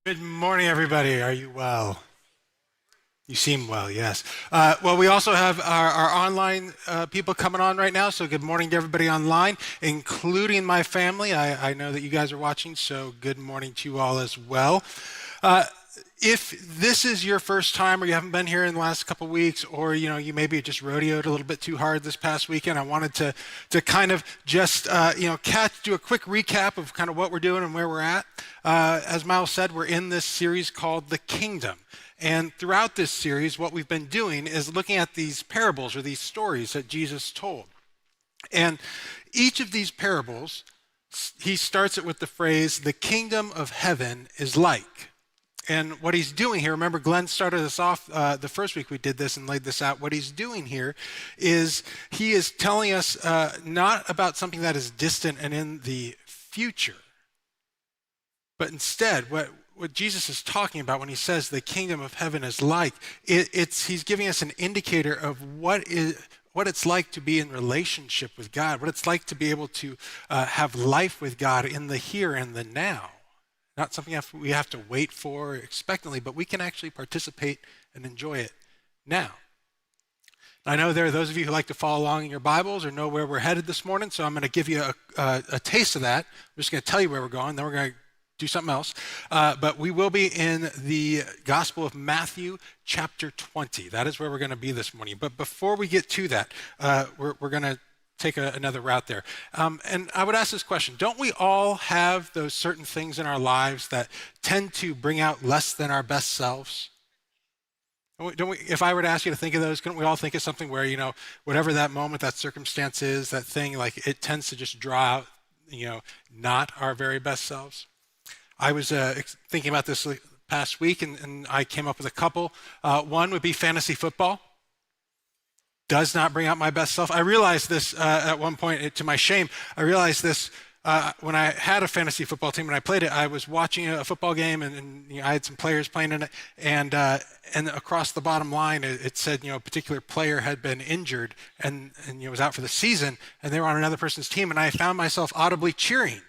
Good morning, everybody. Are you well? You seem well, yes. Well, we also have our online people coming on right now, so good morning to everybody online, including my family. I know that you guys are watching, so good morning to you all as well. Uh, if this is your first time or you haven't been here in the last couple of weeks, or you maybe just rodeoed a little bit too hard this past weekend, I wanted to kind of just do a quick recap of kind of what we're doing and where we're at. As Miles said, we're in this series called The Kingdom. And throughout this series, what we've been doing is looking at these parables or these stories that Jesus told. And each of these parables, he starts it with the phrase, the kingdom of heaven is like. And what he's doing here, remember Glenn started us off the first week we did this and laid this out. What he's doing here is he is telling us not about something that is distant and in the future, but instead what Jesus is talking about when he says the kingdom of heaven is like, he's giving us an indicator of what it's like to be in relationship with God, what it's like to be able to have life with God in the here and the now. Not something we have to wait for expectantly, but we can actually participate and enjoy it now. I know there are those of you who like to follow along in your Bibles or know where we're headed this morning, so I'm going to give you a taste of that. I'm just going to tell you where we're going, then we're going to do something else. But we will be in the Gospel of Matthew, chapter 20. That is where we're going to be this morning. But before we get to that, we're going to take another route there. And I would ask this question. Don't we all have those certain things in our lives that tend to bring out less than our best selves? Don't we, if I were to ask you to think of those, couldn't we all think of something where, whatever that moment, that circumstance is, that thing, like it tends to just draw out, not our very best selves? I was thinking about this past week, and I came up with a couple. One would be fantasy football. Does not bring out my best self. I realized this at one point, to my shame. I realized this when I had a fantasy football team and I played it. I was watching a football game, and I had some players playing in it, and across the bottom line it said a particular player had been injured and was out for the season, and they were on another person's team, and I found myself audibly cheering,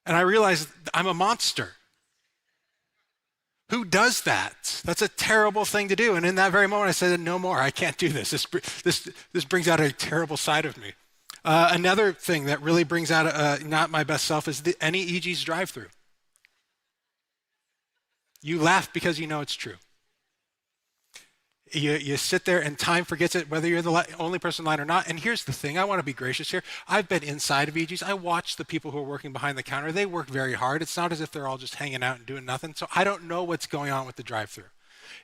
and I realized I'm a monster. Who does that? That's a terrible thing to do. And in that very moment, I said, no more. I can't do this. This brings out a terrible side of me. Another thing that really brings out not my best self is any EG's drive-through. You laugh because you know it's true. You sit there and time forgets it, whether you're the only person in line or not. And here's the thing, I want to be gracious here. I've been inside of EGs. I watch the people who are working behind the counter. They work very hard. It's not as if they're all just hanging out and doing nothing. So I don't know what's going on with the drive-through.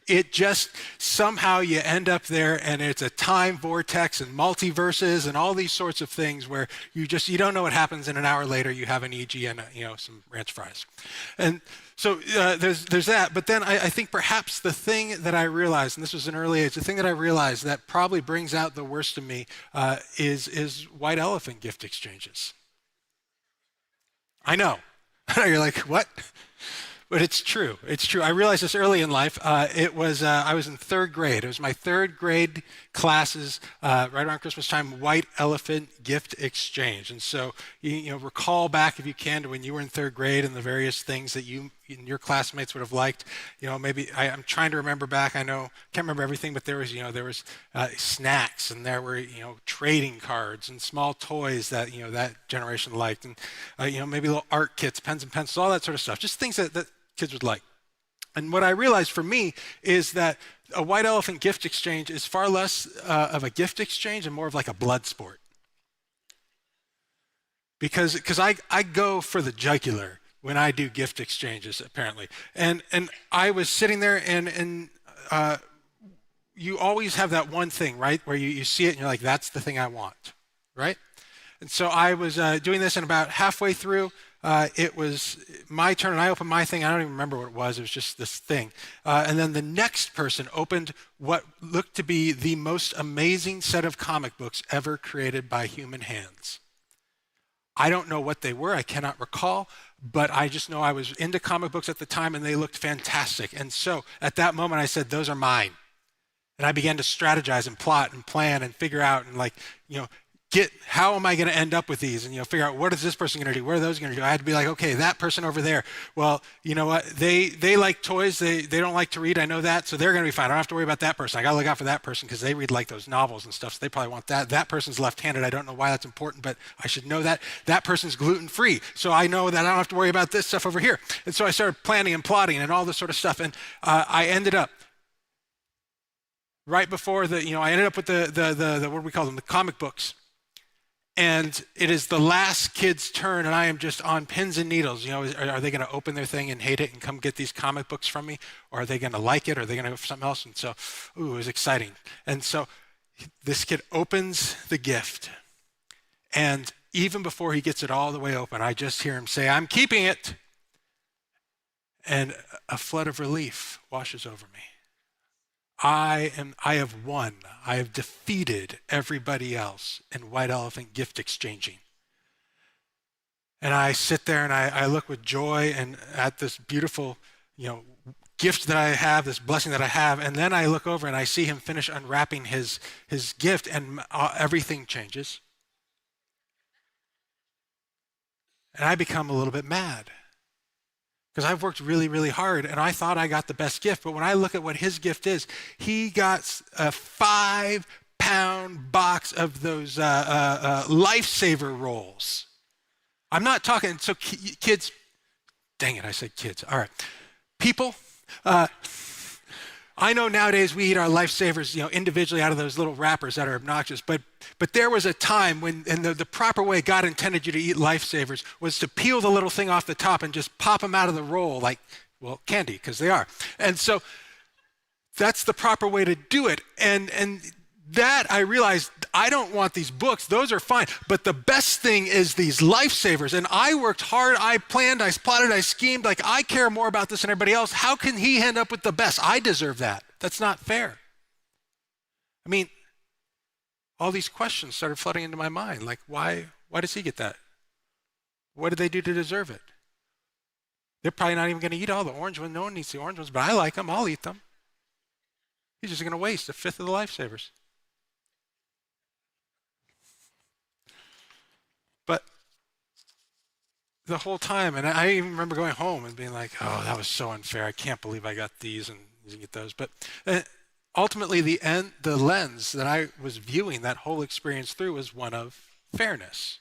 It just, somehow you end up there and it's a time vortex and multiverses and all these sorts of things where you don't know what happens, and an hour later you have an EG and some ranch fries. And so there's that. But then I think perhaps the thing that I realized, and this was an early age, the thing that I realized that probably brings out the worst of me is white elephant gift exchanges. I know. You're like, what? But it's true. It's true. I realized this early in life. I was in third grade. It was my third grade classes right around Christmas time, white elephant gift exchange. And so you recall back, if you can, to when you were in third grade and the various things that you and your classmates would have liked. Maybe I'm trying to remember back. I know can't remember everything, but there was snacks, and there were trading cards and small toys that that generation liked, and maybe little art kits, pens and pencils, all that sort of stuff. Just things that kids would like. And what I realized for me is that a white elephant gift exchange is far less of a gift exchange and more of like a blood sport. Because I go for the jugular when I do gift exchanges, apparently. And I was sitting there, and you always have that one thing, right, where you see it and you're like, that's the thing I want, right? And so I was doing this, and about halfway through, it was my turn, and I opened my thing. I don't even remember what it was. It was just this thing. And then the next person opened what looked to be the most amazing set of comic books ever created by human hands. I don't know what they were. I cannot recall. But I just know I was into comic books at the time, and they looked fantastic. And so at that moment, I said, those are mine. And I began to strategize and plot and plan and figure out and how am I going to end up with these, and figure out what is this person going to do, what are those going to do. I had to be like, okay, that person over there, well, you know what, they like toys, they don't like to read, I know that, so they're going to be fine. I don't have to worry about that person. I got to look out for that person because they read like those novels and stuff, so they probably want that person's left-handed. I don't know why that's important, but I should know that person's gluten-free, so I know that I don't have to worry about this stuff over here. And so I started planning and plotting and all this sort of stuff, and I ended up right before I ended up with the what do we call them, the comic books. And it is the last kid's turn, and I am just on pins and needles. Are they going to open their thing and hate it and come get these comic books from me? Or are they going to like it? Or are they going to go for something else? And so, it was exciting. And so this kid opens the gift. And even before he gets it all the way open, I just hear him say, "I'm keeping it." And a flood of relief washes over me. I have won. I have defeated everybody else in white elephant gift exchanging. And I sit there and I look with joy and at this beautiful, gift that I have, this blessing that I have. And then I look over and I see him finish unwrapping his gift, and everything changes. And I become a little bit mad, because I've worked really, really hard, and I thought I got the best gift. But when I look at what his gift is, he got a 5-pound box of those lifesaver rolls. I'm not talking, so kids, dang it, I said kids. All right. People, I know nowadays we eat our lifesavers, individually out of those little wrappers that are obnoxious, but there was a time when, and the proper way God intended you to eat lifesavers was to peel the little thing off the top and just pop them out of the roll like, well, candy, because they are. And so that's the proper way to do it. And that I realized, I don't want these books. Those are fine. But the best thing is these lifesavers. And I worked hard. I planned, I plotted, I schemed. Like, I care more about this than everybody else. How can he end up with the best? I deserve that. That's not fair. I mean, all these questions started flooding into my mind. Like, why does he get that? What did they do to deserve it? They're probably not even going to eat all the orange ones. No one needs the orange ones, but I like them. I'll eat them. He's just going to waste a fifth of the lifesavers. But the whole time, and I even remember going home and being like, oh, that was so unfair. I can't believe I got these and didn't get those. But ultimately, the lens that I was viewing that whole experience through was one of fairness.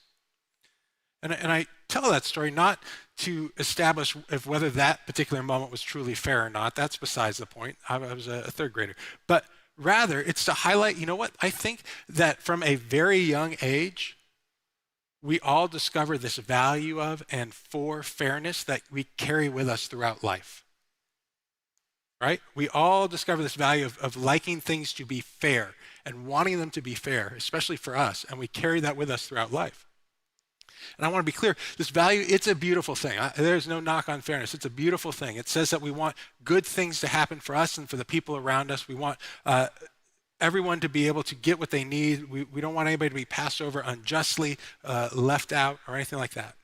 And I tell that story not to establish if whether that particular moment was truly fair or not. That's besides the point. I was a third grader. But rather, it's to highlight, what? I think that from a very young age, we all discover this value of and for fairness that we carry with us throughout life. Right? We all discover this value of liking things to be fair and wanting them to be fair, especially for us, and we carry that with us throughout life. And I want to be clear, this value, it's a beautiful thing. There's no knock on fairness. It's a beautiful thing. It says that we want good things to happen for us and for the people around us. We want everyone to be able to get what they need. We don't want anybody to be passed over unjustly, left out, or anything like that.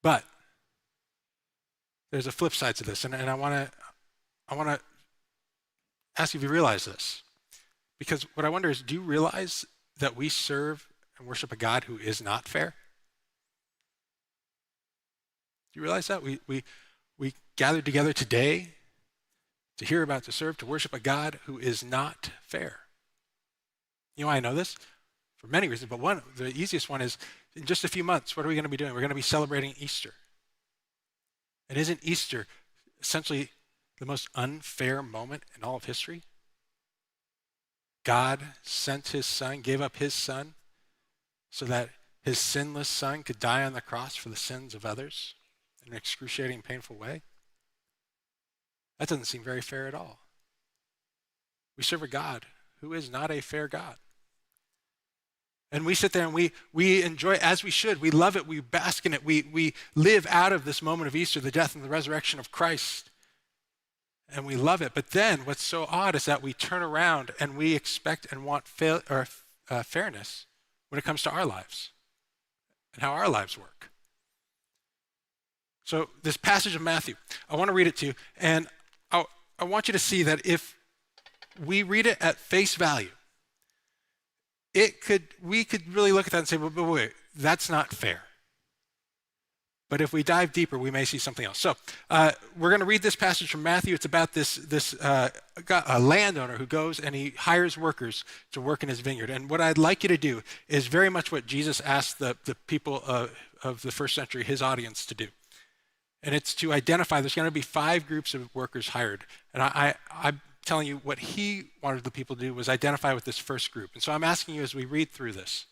But there's a flip side to this, and I want to ask you if you realize this. Because what I wonder is, do you realize that we serve and worship a God who is not fair? Do you realize that? We gathered together today to hear about, to serve, to worship a God who is not fair. You know why I know this? For many reasons, but the easiest one is, in just a few months, what are we going to be doing? We're going to be celebrating Easter. And isn't Easter essentially the most unfair moment in all of history? God sent his son, gave up his son, so that his sinless son could die on the cross for the sins of others in an excruciating, painful way. That doesn't seem very fair at all. We serve a God who is not a fair God. And we sit there and we enjoy it as we should. We love it. We bask in it. We live out of this moment of Easter, the death and the resurrection of Christ. And we love it. But then what's so odd is that we turn around and we expect and want fairness when it comes to our lives and how our lives work. So this passage of Matthew, I want to read it to you. And I want you to see that if we read it at face value, we could really look at that and say, but wait, that's not fair. But if we dive deeper, we may see something else. So we're going to read this passage from Matthew. It's about a landowner who goes and he hires workers to work in his vineyard. And what I'd like you to do is very much what Jesus asked the people of the first century, his audience, to do. And it's to identify, there's going to be 5 groups of workers hired. And I'm telling you what he wanted the people to do was identify with this first group. And so I'm asking you as we read through this,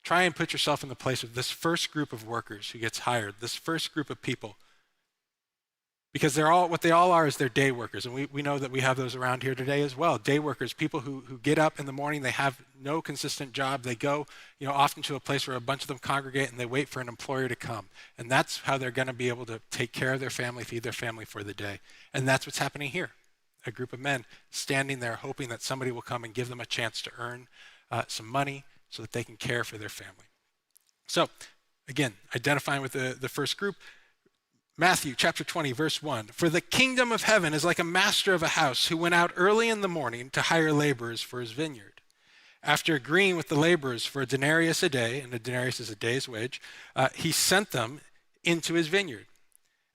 try and put yourself in the place of this first group of workers who gets hired, this first group of people. Because what they all are is they're day workers. And we know that we have those around here today as well. Day workers, people who get up in the morning, they have no consistent job. They go, often to a place where a bunch of them congregate and they wait for an employer to come. And that's how they're going to be able to take care of their family, feed their family for the day. And that's what's happening here. A group of men standing there hoping that somebody will come and give them a chance to earn some money so that they can care for their family. So, again, identifying with the first group, Matthew chapter 20, verse 1. For the kingdom of heaven is like a master of a house who went out early in the morning to hire laborers for his vineyard. After agreeing with the laborers for a denarius a day, and a denarius is a day's wage, he sent them into his vineyard.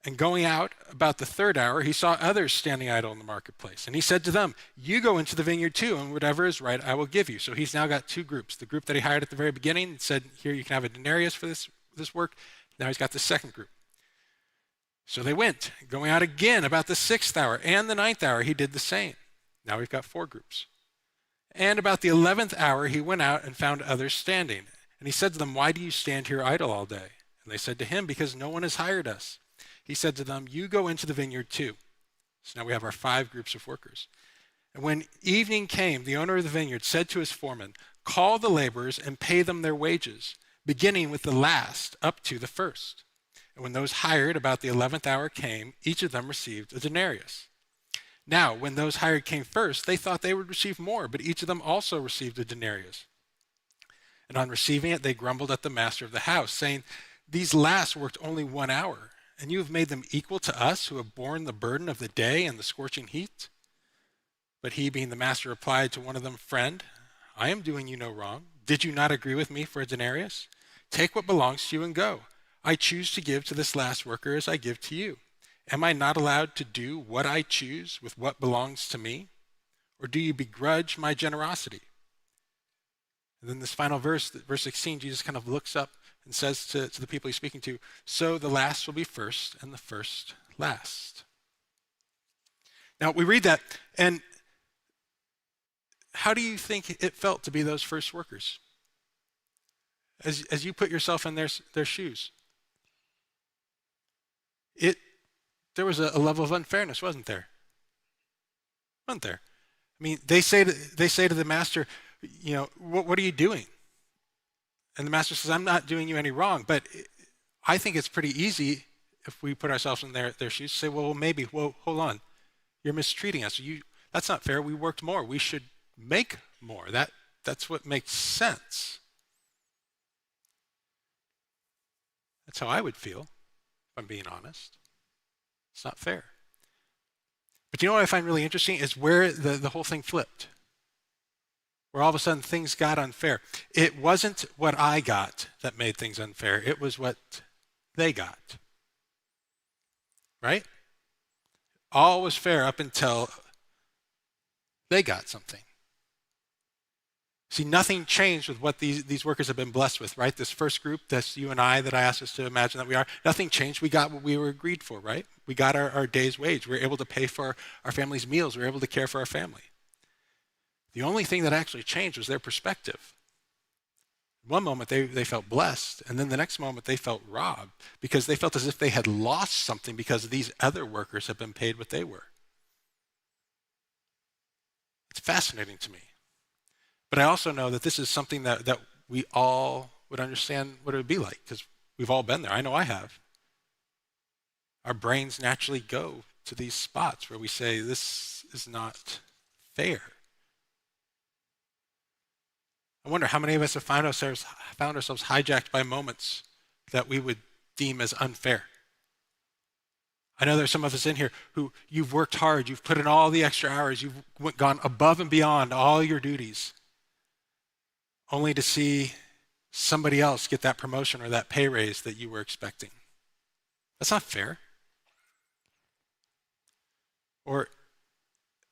And going out about the 3rd hour, he saw others standing idle in the marketplace. And he said to them, you go into the vineyard too, and whatever is right, I will give you. So he's now got 2 groups. The group that he hired at the very beginning said, here, you can have a denarius for this work. Now he's got the second group. So they went, going out again about the 6th hour and the 9th hour, he did the same. Now we've got 4 groups. And about the 11th hour, he went out and found others standing. And he said to them, why do you stand here idle all day? And they said to him, because no one has hired us. He said to them, you go into the vineyard too. So now we have our 5 groups of workers. And when evening came, the owner of the vineyard said to his foreman, call the laborers and pay them their wages, beginning with the last up to the first. And when those hired about the 11th hour came, each of them received a denarius. Now, when those hired came first, they thought they would receive more, but each of them also received a denarius. And on receiving it, they grumbled at the master of the house, saying, these last worked only 1 hour. And you have made them equal to us who have borne the burden of the day and the scorching heat? But he, being the master, replied to one of them, friend, I am doing you no wrong. Did you not agree with me for a denarius? Take what belongs to you and go. I choose to give to this last worker as I give to you. Am I not allowed to do what I choose with what belongs to me? Or do you begrudge my generosity? And then this final verse, verse 16, Jesus kind of looks up and says to the people he's speaking to, so the last will be first and the first last. Now we read that, and how do you think it felt to be those first workers? As you put yourself in their shoes. There was a level of unfairness, wasn't there? Wasn't there? I mean, they say to the master, what are you doing? And the master says, I'm not doing you any wrong, but I think it's pretty easy if we put ourselves in their shoes to say, well, maybe, hold on. You're mistreating us. That's not fair. We worked more. We should make more. That's what makes sense. That's how I would feel, if I'm being honest. It's not fair. But you know what I find really interesting is where the whole thing flipped. Where all of a sudden things got unfair. It wasn't what I got that made things unfair. It was what they got. Right? All was fair up until they got something. See, nothing changed with what these workers have been blessed with, right? This first group, that's you and I that I asked us to imagine that we are, nothing changed. We got what we were agreed for, right? We got our day's wage. We were able to pay for our family's meals. We were able to care for our family. The only thing that actually changed was their perspective. One moment they felt blessed, and then the next moment they felt robbed because they felt as if they had lost something because these other workers had been paid what they were. It's fascinating to me. But I also know that this is something that we all would understand what it would be like because we've all been there. I know I have. Our brains naturally go to these spots where we say, this is not fair. I wonder how many of us have found ourselves hijacked by moments that we would deem as unfair. I know there's some of us in here who you've worked hard, you've put in all the extra hours, you've gone above and beyond all your duties, only to see somebody else get that promotion or that pay raise that you were expecting. That's not fair. Or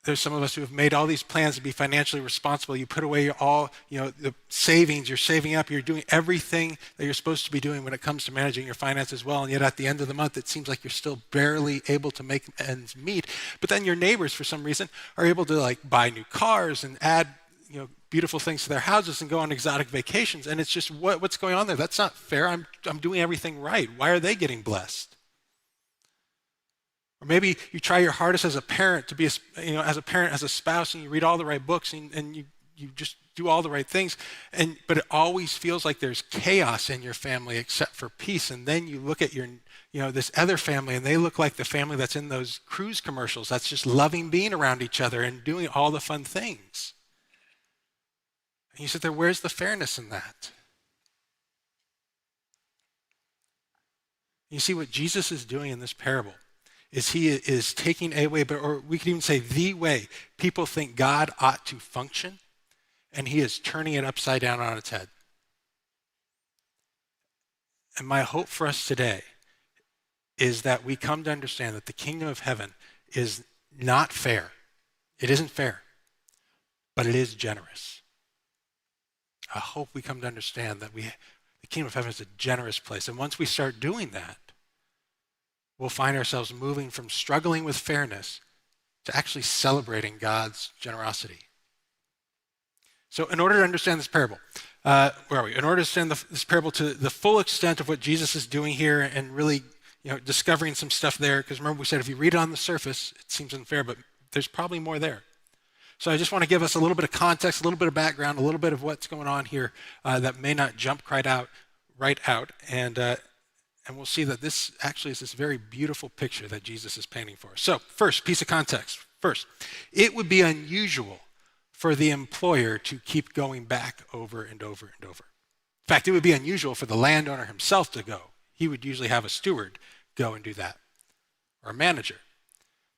there's some of us who have made all these plans to be financially responsible. You put away all, the savings, you're saving up, you're doing everything that you're supposed to be doing when it comes to managing your finances well. And yet at the end of the month, it seems like you're still barely able to make ends meet. But then your neighbors, for some reason, are able to buy new cars and add, beautiful things to their houses and go on exotic vacations. And it's just, what's going on there? That's not fair. I'm doing everything right. Why are they getting blessed? Or maybe you try your hardest as a parent to be, as a parent, as a spouse, and you read all the right books and you just do all the right things. But it always feels like there's chaos in your family except for peace. And then you look at this other family and they look like the family that's in those cruise commercials. That's just loving being around each other and doing all the fun things. And you sit there, where's the fairness in that? You see what Jesus is doing in this parable is he is taking a way, or we could even say the way people think God ought to function, and he is turning it upside down on its head. And my hope for us today is that we come to understand that the kingdom of heaven is not fair. It isn't fair, but it is generous. I hope we come to understand that the kingdom of heaven is a generous place. And once we start doing that, we'll find ourselves moving from struggling with fairness to actually celebrating God's generosity. So in order to understand this parable, where are we? In order to understand this parable to the full extent of what Jesus is doing here and really discovering some stuff there, because remember we said if you read it on the surface, it seems unfair, but there's probably more there. So I just want to give us a little bit of context, a little bit of background, a little bit of what's going on here that may not jump right out, and we'll see that this actually is this very beautiful picture that Jesus is painting for us. So first, piece of context. First, it would be unusual for the employer to keep going back over and over and over. In fact, it would be unusual for the landowner himself to go. He would usually have a steward go and do that, or a manager.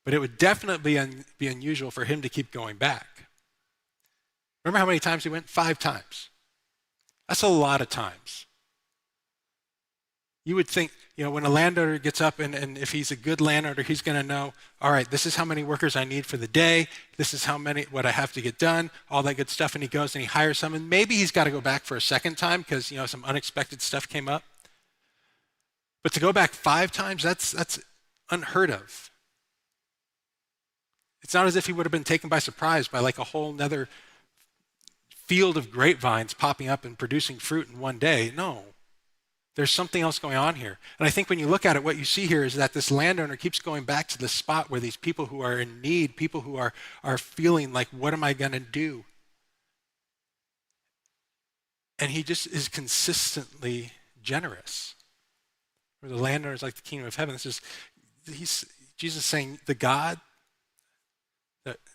But it would definitely be unusual for him to keep going back. Remember how many times he went? 5 times. That's a lot of times. You would think, when a landowner gets up and if he's a good landowner, he's going to know, all right, this is how many workers I need for the day. This is what I have to get done, all that good stuff. And he goes and he hires some. And maybe he's got to go back for a second time because, some unexpected stuff came up. But to go back 5 times, that's unheard of. It's not as if he would have been taken by surprise by a whole nother field of grapevines popping up and producing fruit in one day. No. There's something else going on here. And I think when you look at it, what you see here is that this landowner keeps going back to the spot where these people who are in need, people who are feeling like, what am I going to do? And he just is consistently generous. Where the landowner is like the kingdom of heaven. Jesus is saying the God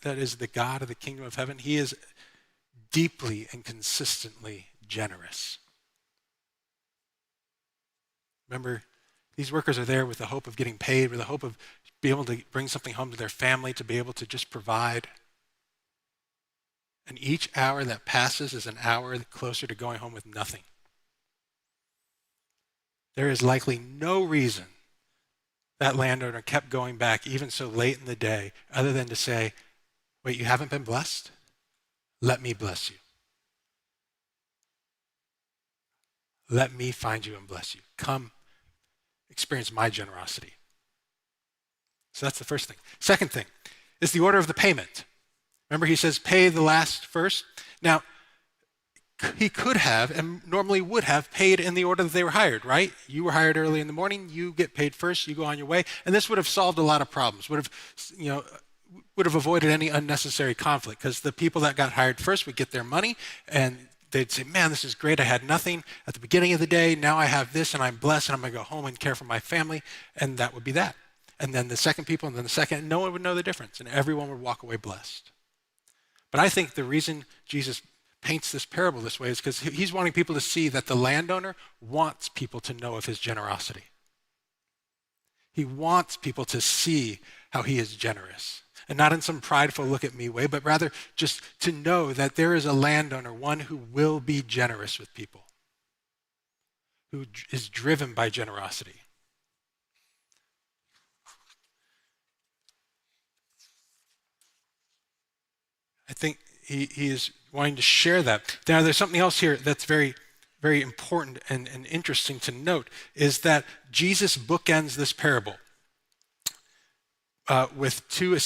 that is the God of the kingdom of heaven, he is deeply and consistently generous. Remember, these workers are there with the hope of getting paid, with the hope of being able to bring something home to their family, to be able to just provide. And each hour that passes is an hour closer to going home with nothing. There is likely no reason that landowner kept going back even so late in the day other than to say, wait, you haven't been blessed? Let me bless you. Let me find you and bless you. Come experience my generosity. So that's the first thing. Second thing is the order of the payment. Remember, he says, pay the last first. Now, he could have and normally would have paid in the order that they were hired, right? You were hired early in the morning, you get paid first, you go on your way. And this would have solved a lot of problems, would have avoided any unnecessary conflict because the people that got hired first would get their money and they'd say, man, this is great. I had nothing at the beginning of the day. Now I have this and I'm blessed and I'm going to go home and care for my family. And that would be that. And then the second people and then the second, and no one would know the difference and everyone would walk away blessed. But I think the reason Jesus paints this parable this way is because he's wanting people to see that the landowner wants people to know of his generosity. He wants people to see how he is generous. And not in some prideful look at me way, but rather just to know that there is a landowner, one who will be generous with people, who is driven by generosity. I think he is wanting to share that. Now, there's something else here that's very, very important and interesting to note, is that Jesus bookends this parable with two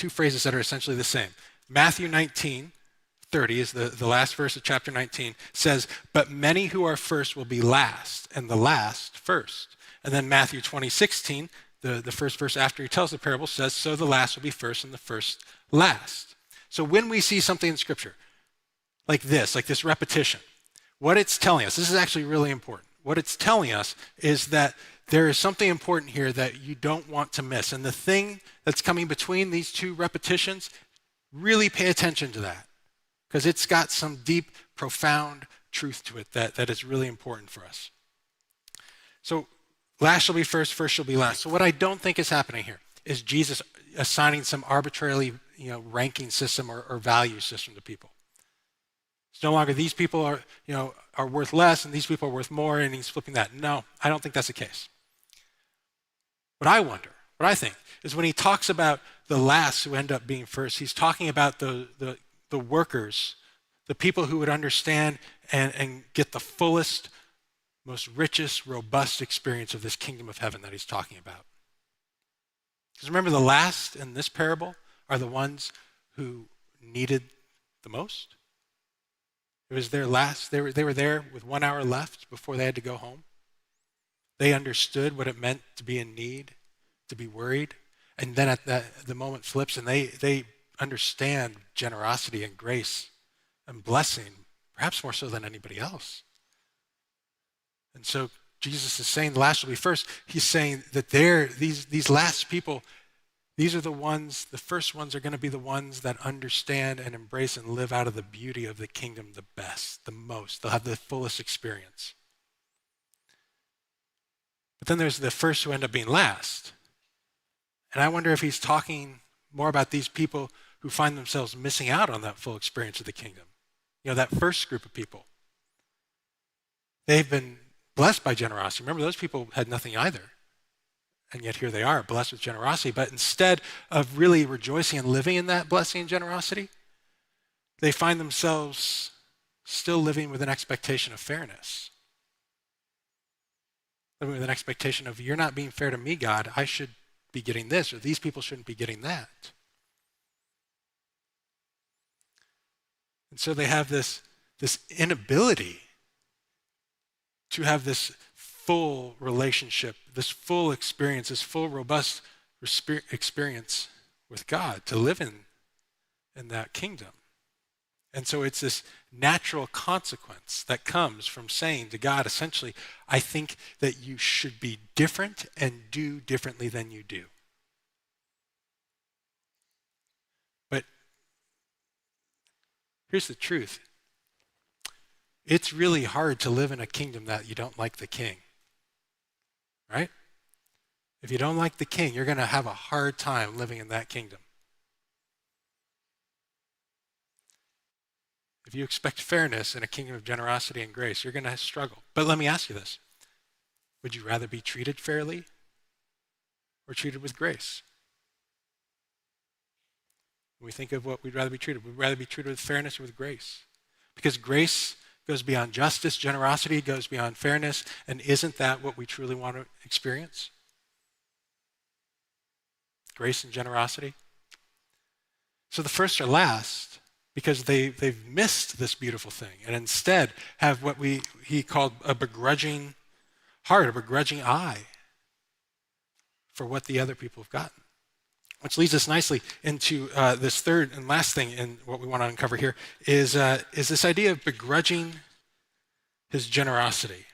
phrases that are essentially the same. Matthew 19:30 is the last verse of chapter 19, says, "But many who are first will be last, and the last first." And then Matthew 20:16, the first verse after he tells the parable, says, "So the last will be first, and the first last." So when we see something in Scripture like this repetition, what it's telling us, this is actually really important. What it's telling us is that there is something important here that you don't want to miss. And the thing that's coming between these two repetitions, really pay attention to that, because it's got some deep, profound truth to it that is really important for us. So last shall be first, first shall be last. So what I don't think is happening here is Jesus assigning some arbitrarily ranking system or value system to people. It's no longer these people are worth less and these people are worth more, and he's flipping that. No, I don't think that's the case. What I think, is when he talks about the last who end up being first, he's talking about the workers, the people who would understand and get the fullest, most richest, robust experience of this kingdom of heaven that he's talking about. Because remember, the last in this parable are the ones who needed the most. It was their last. They were there with 1 hour left before they had to go home. They understood what it meant to be in need, to be worried. And then the moment flips and they understand generosity and grace and blessing, perhaps more so than anybody else. And so Jesus is saying the last will be first. He's saying that these last people, these are the first ones are going to be the ones that understand and embrace and live out of the beauty of the kingdom the best, the most. They'll have the fullest experience. But then there's the first who end up being last. And I wonder if he's talking more about these people who find themselves missing out on that full experience of the kingdom. That first group of people. They've been blessed by generosity. Remember, those people had nothing either. And yet here they are, blessed with generosity. But instead of really rejoicing and living in that blessing and generosity, they find themselves still living with an expectation of fairness. Living with an expectation of, you're not being fair to me, God. I should be getting this, or these people shouldn't be getting that. And so they have this inability to have this full relationship, this full experience, this full robust experience with God, to live in that kingdom. And so it's this natural consequence that comes from saying to God, essentially, I think that you should be different and do differently than you do. But here's the truth. It's really hard to live in a kingdom that you don't like the king, right? If you don't like the king, you're going to have a hard time living in that kingdom. If you expect fairness in a kingdom of generosity and grace, you're going to struggle. But let me ask you this. Would you rather be treated fairly or treated with grace? When we think of what we'd rather be treated with fairness or with grace? Because grace goes beyond justice, generosity goes beyond fairness, and isn't that what we truly want to experience? Grace and generosity? So the first are last because they've missed this beautiful thing and instead have what he called a begrudging heart, a begrudging eye for what the other people have gotten. Which leads us nicely into this third and last thing in what we want to uncover here is this idea of begrudging his generosity.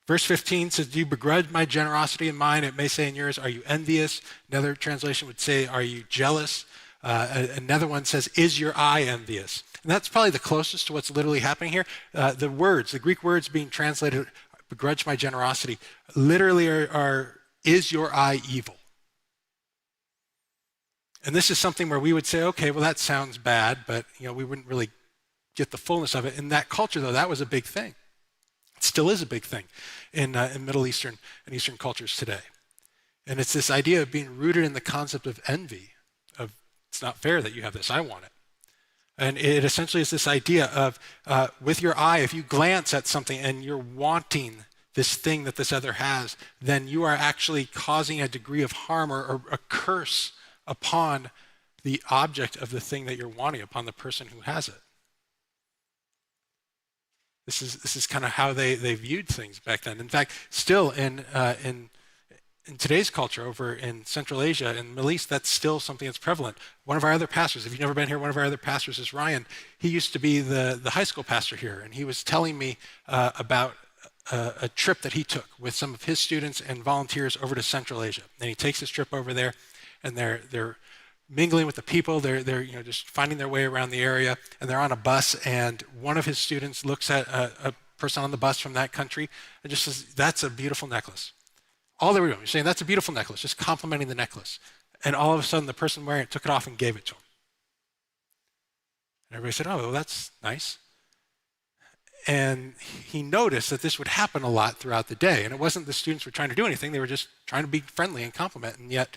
Verse 15 says, do you begrudge my generosity in mine? It may say in yours, are you envious? Another translation would say, are you jealous? Another one says, is your eye envious? And that's probably the closest to what's literally happening here. The Greek words being translated, begrudge my generosity, literally are is your eye evil? And this is something where we would say, okay, well, that sounds bad, but we wouldn't really get the fullness of it. In that culture, though, that was a big thing. It still is a big thing in Middle Eastern and Eastern cultures today. And it's this idea of being rooted in the concept of envy, of it's not fair that you have this, I want it. And it essentially is this idea of, with your eye, if you glance at something and you're wanting this thing that this other has, then you are actually causing a degree of harm or a curse upon the object of the thing that you're wanting, upon the person who has it. This is kind of how they viewed things back then. In fact, still in today's culture over in Central Asia and Middle East, that's still something that's prevalent. One of our other pastors, if you've never been here, one of our other pastors is Ryan. He used to be the high school pastor here, and he was telling me about a trip that he took with some of his students and volunteers over to Central Asia. And he takes this trip over there, and they're mingling with the people. They're just finding their way around the area, and they're on a bus. And one of his students looks at a person on the bus from that country and just says, "That's a beautiful necklace." All they were doing was saying, "That's a beautiful necklace," just complimenting the necklace. And all of a sudden, the person wearing it took it off and gave it to him. And everybody said, "Oh, well, that's nice." And he noticed that this would happen a lot throughout the day. And it wasn't the students were trying to do anything. They were just trying to be friendly and compliment. And yet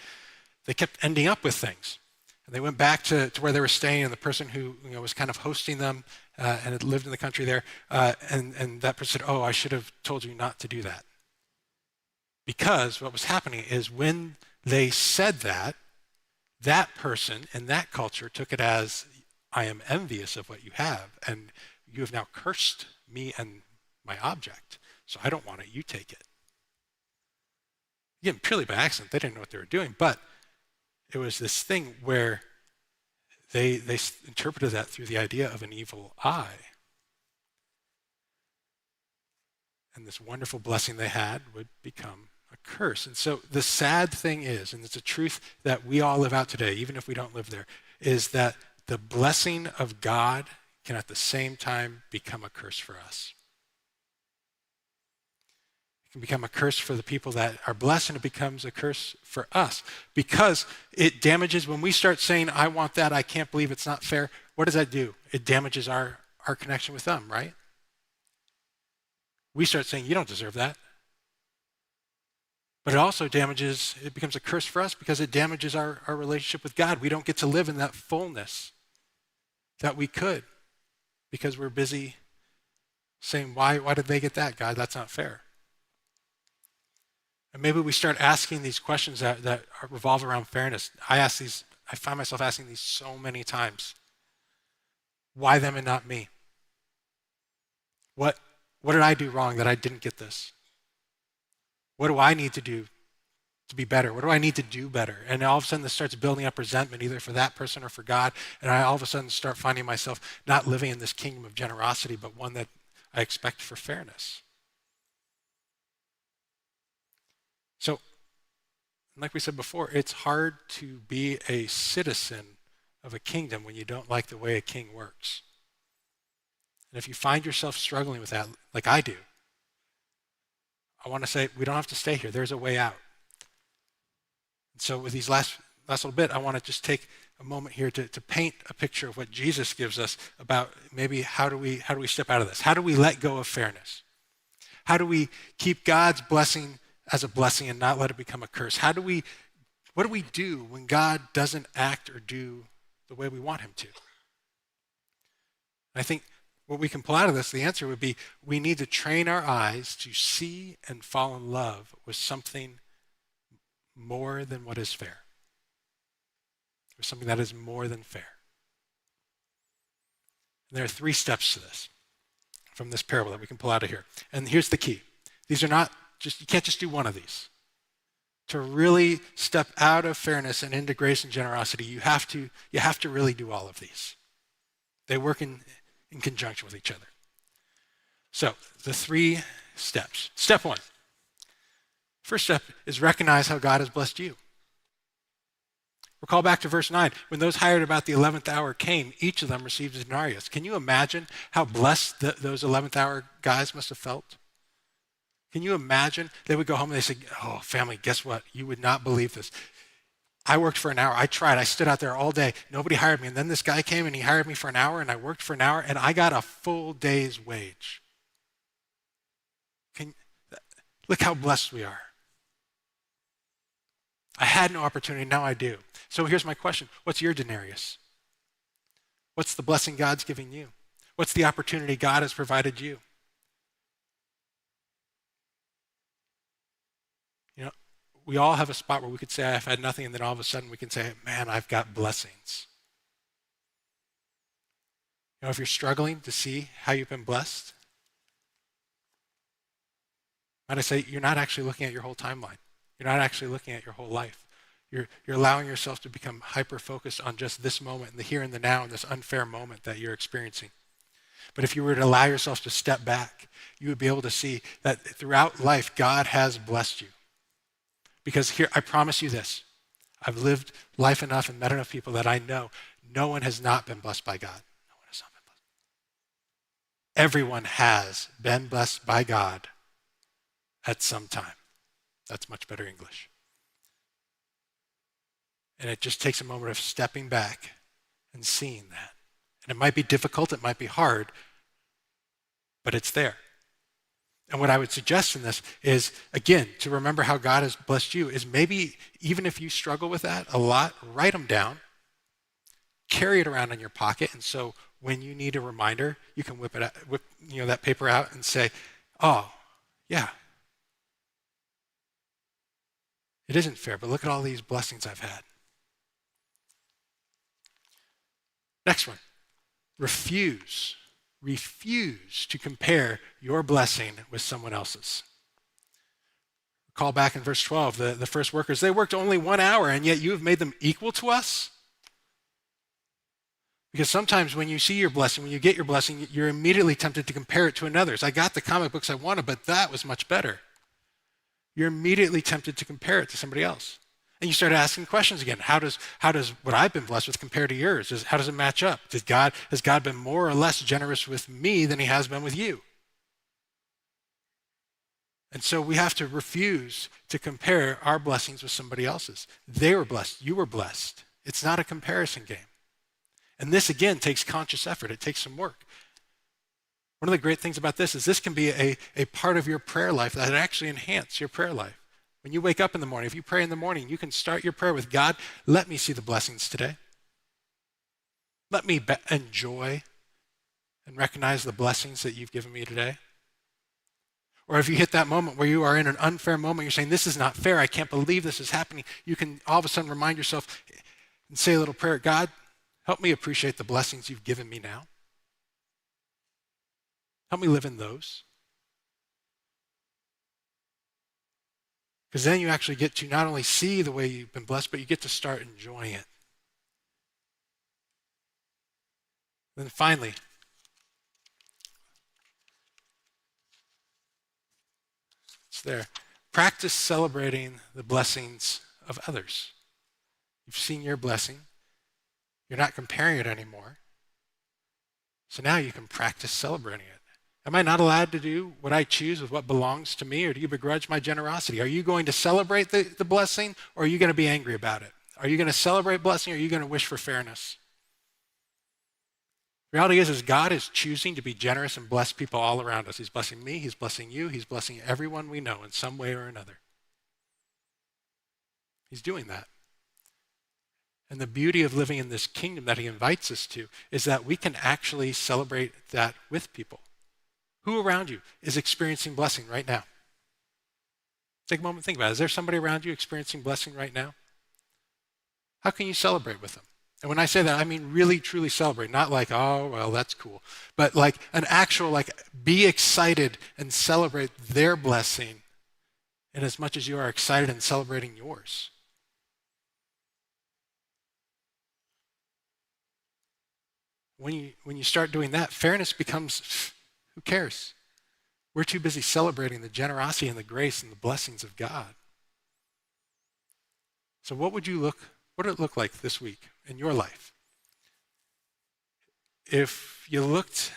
they kept ending up with things. And they went back to where they were staying, and the person who was kind of hosting them and had lived in the country there, and that person said, "Oh, I should have told you not to do that." Because what was happening is when they said that, that person in that culture took it as, "I am envious of what you have, and you have now cursed me and my object, so I don't want it, you take it." Again, purely by accident, they didn't know what they were doing, but it was this thing where they interpreted that through the idea of an evil eye. And this wonderful blessing they had would become a curse. And so the sad thing is, and it's a truth that we all live out today, even if we don't live there, is that the blessing of God can at the same time become a curse for us. It can become a curse for the people that are blessed, and it becomes a curse for us because it damages when we start saying, "I want that, I can't believe it's not fair." What does that do? It damages our connection with them, right? We start saying, "You don't deserve that." But it becomes a curse for us because it damages our relationship with God. We don't get to live in that fullness that we could because we're busy saying, why did they get that, God? That's not fair. And maybe we start asking these questions that revolve around fairness. I find myself asking these so many times. Why them and not me? What did I do wrong that I didn't get this? What do I need to do to be better? What do I need to do better? And all of a sudden this starts building up resentment either for that person or for God. And I all of a sudden start finding myself not living in this kingdom of generosity, but one that I expect for fairness. So, like we said before, it's hard to be a citizen of a kingdom when you don't like the way a king works. And if you find yourself struggling with that, like I do, I want to say we don't have to stay here. There's a way out. And so with these last little bit, I want to just take a moment here to paint a picture of what Jesus gives us about maybe how do we step out of this? How do we let go of fairness? How do we keep God's blessing as a blessing and not let it become a curse? What do we do when God doesn't act or do the way we want him to? I think what we can pull out of this, the answer would be we need to train our eyes to see and fall in love with something more than what is fair. Or something that is more than fair. And there are 3 steps to this from this parable that we can pull out of here. And here's the key. These are not you can't just do one of these. To really step out of fairness and into grace and generosity, you have to really do all of these. They work in conjunction with each other. So the 3 steps. Step 1. First step is recognize how God has blessed you. Recall back to verse 9. When those hired about the 11th hour came, each of them received a denarius. Can you imagine how blessed those 11th hour guys must have felt? Can you imagine? They would go home and they say, "Oh, family, guess what? You would not believe this. I worked for an hour. I tried. I stood out there all day. Nobody hired me. And then this guy came and he hired me for an hour and I worked for an hour and I got a full day's wage. Look how blessed we are. I had no opportunity, now I do. So here's my question. What's your denarius? What's the blessing God's giving you? What's the opportunity God has provided you? You know, we all have a spot where we could say, I've had nothing, and then all of a sudden we can say, man, I've got blessings. You know, if you're struggling to see how you've been blessed, might I say, you're not actually looking at your whole timeline. You're not actually looking at your whole life. You're allowing yourself to become hyper-focused on just this moment, and the here and the now, and this unfair moment that you're experiencing. But if you were to allow yourself to step back, you would be able to see that throughout life, God has blessed you. Because here, I promise you this, I've lived life enough and met enough people that I know no one has not been blessed by God. No one has not been blessed. Everyone has been blessed by God at some time. That's much better English. And it just takes a moment of stepping back and seeing that. And it might be difficult, it might be hard, but it's there. And what I would suggest in this is, again, to remember how God has blessed you is maybe, even if you struggle with that a lot, write them down, carry it around in your pocket, and so when you need a reminder, you can whip that paper out and say, oh, yeah, it isn't fair, but look at all these blessings I've had. Next one, refuse to compare your blessing with someone else's. Recall back in verse 12, the first workers, they worked only 1 hour, and yet you have made them equal to us? Because sometimes when you see your blessing, when you get your blessing, you're immediately tempted to compare it to another's. I got the comic books I wanted, but that was much better. You're immediately tempted to compare it to somebody else. And you start asking questions again. How does what I've been blessed with compare to yours? How does it match up? Has God been more or less generous with me than he has been with you? And so we have to refuse to compare our blessings with somebody else's. They were blessed. You were blessed. It's not a comparison game. And this, again, takes conscious effort. It takes some work. One of the great things about this is this can be a part of your prayer life that actually enhances your prayer life. When you wake up in the morning, if you pray in the morning, you can start your prayer with, God, let me see the blessings today. Let me enjoy and recognize the blessings that you've given me today. Or if you hit that moment where you are in an unfair moment, you're saying, this is not fair, I can't believe this is happening, you can all of a sudden remind yourself and say a little prayer, God, help me appreciate the blessings you've given me now. Help me live in those. Because then you actually get to not only see the way you've been blessed, but you get to start enjoying it. Then finally, it's there. Practice celebrating the blessings of others. You've seen your blessing. You're not comparing it anymore. So now you can practice celebrating it. Am I not allowed to do what I choose with what belongs to me, or do you begrudge my generosity? Are you going to celebrate the blessing, or are you going to be angry about it? Are you going to celebrate blessing, or are you going to wish for fairness? The reality is God is choosing to be generous and bless people all around us. He's blessing me, he's blessing you, he's blessing everyone we know in some way or another. He's doing that. And the beauty of living in this kingdom that he invites us to is that we can actually celebrate that with people. Who around you is experiencing blessing right now? Take a moment and think about it. Is there somebody around you experiencing blessing right now? How can you celebrate with them? And when I say that, I mean really, truly celebrate. Not like, oh, well, that's cool. But like an actual, be excited and celebrate their blessing in as much as you are excited and celebrating yours. When you start doing that, fairness becomes, who cares? We're too busy celebrating the generosity and the grace and the blessings of God. So what would it look like this week in your life if you looked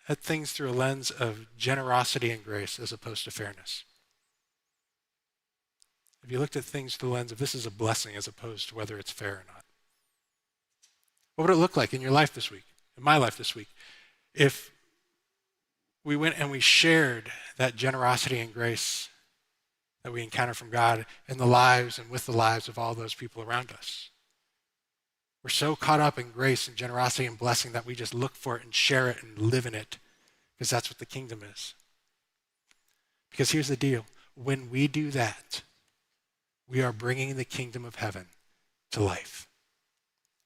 at things through a lens of generosity and grace as opposed to fairness? Have you looked at things through the lens of this is a blessing as opposed to whether it's fair or not? What would it look like in your life this week, in my life this week, if we went and we shared that generosity and grace that we encounter from God in the lives and with the lives of all those people around us? We're so caught up in grace and generosity and blessing that we just look for it and share it and live in it because that's what the kingdom is. Because here's the deal. When we do that, we are bringing the kingdom of heaven to life.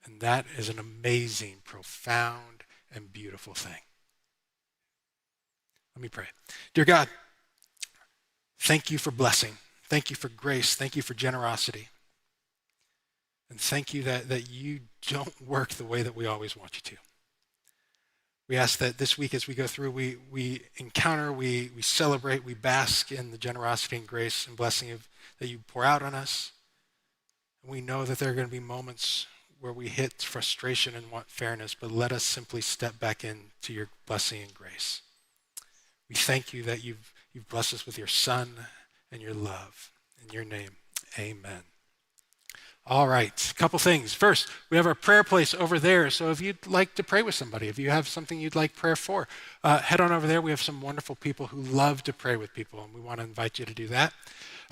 And that is an amazing, profound, and beautiful thing. Let me pray. Dear God, thank you for blessing. Thank you for grace. Thank you for generosity. And thank you that you don't work the way that we always want you to. We ask that this week as we go through, we encounter, we celebrate, we bask in the generosity and grace and blessing that you pour out on us. And we know that there are going to be moments where we hit frustration and want fairness, but let us simply step back into your blessing and grace. We thank you that you've blessed us with your Son and your love. In your name, amen. All right, a couple things. First, we have our prayer place over there. So if you'd like to pray with somebody, if you have something you'd like prayer for, head on over there. We have some wonderful people who love to pray with people, and we want to invite you to do that.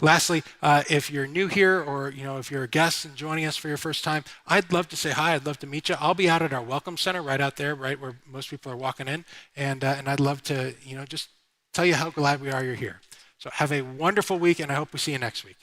Lastly, if you're new here or if you're a guest and joining us for your first time, I'd love to say hi. I'd love to meet you. I'll be out at our welcome center right out there, right where most people are walking in, and I'd love to just tell you how glad we are you're here. So have a wonderful week, and I hope we see you next week.